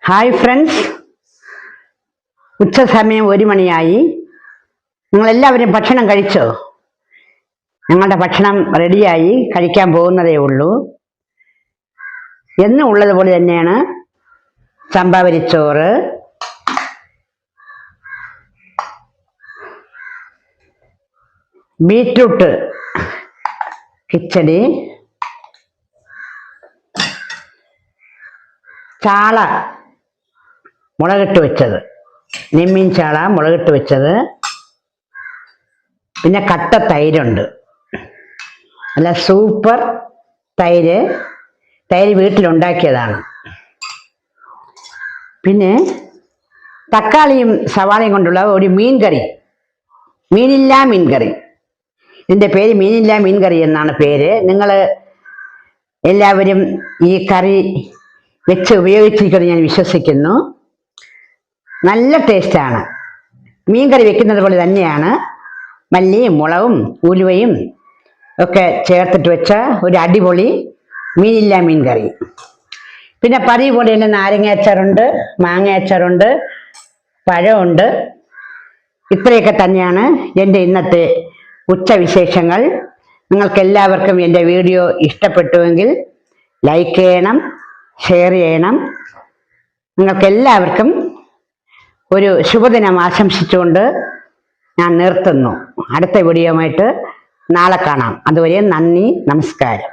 Hi friends, ഉച്ച സമയം 1 മണിയായി. നിങ്ങളെല്ലാവരും ഭക്ഷണം കഴിച്ചോ? ഞങ്ങളുടെ ഭക്ഷണം റെഡിയായി, കഴിക്കാൻ പോകുന്നതേ ഉള്ളൂ. എന്നും ഉള്ളതുപോലെ തന്നെയാണ് ചമ്പാവരിച്ചോറ്, ബീറ്റ്റൂട്ട് കിച്ചടി, ചാള മുളകിട്ട് വെച്ചത്, നെമ്മീൻ ചാള മുളകിട്ട് വെച്ചത്, പിന്നെ കട്ട തൈരുണ്ട്. അല്ല, സൂപ്പർ തൈര് വീട്ടിലുണ്ടാക്കിയതാണ്. പിന്നെ തക്കാളിയും സവാളയും കൊണ്ടുള്ള ഒരു മീൻ കറി, മീനില്ലാ മീൻ കറി. ഇതിൻ്റെ പേര് മീനില്ലാ മീൻ കറി എന്നാണ് പേര്. നിങ്ങൾ എല്ലാവരും ഈ കറി വെച്ച് ഉപയോഗിച്ചിരിക്കുമെന്ന് ഞാൻ വിശ്വസിക്കുന്നു. നല്ല ടേസ്റ്റാണ്. മീൻ കറി വെക്കുന്നത് പോലെ തന്നെയാണ്. മല്ലിയും മുളകും ഉലുവയും ഒക്കെ ചേർത്തിട്ട് വെച്ച ഒരു അടിപൊളി മീനില്ലാ മീൻ കറി. പിന്നെ പതിവ് പോലെ തന്നെ നാരങ്ങ അച്ചാറുണ്ട്, മാങ്ങ അച്ചാറുണ്ട്, പഴമുണ്ട്. ഇത്രയൊക്കെ തന്നെയാണ് എൻ്റെ ഇന്നത്തെ ഉച്ചവിശേഷങ്ങൾ. നിങ്ങൾക്ക് എല്ലാവർക്കും എൻ്റെ വീഡിയോ ഇഷ്ടപ്പെട്ടുവെങ്കിൽ ലൈക്ക് ചെയ്യണം, ഷെയർ ചെയ്യണം. നിങ്ങൾക്കെല്ലാവർക്കും ഒരു ശുഭദിനം ആശംസിച്ചുകൊണ്ട് ഞാൻ നിർത്തുന്നു. അടുത്ത വീഡിയോയുമായിട്ട് നാളെ കാണാം. അതുവരെ നന്ദി, നമസ്കാരം.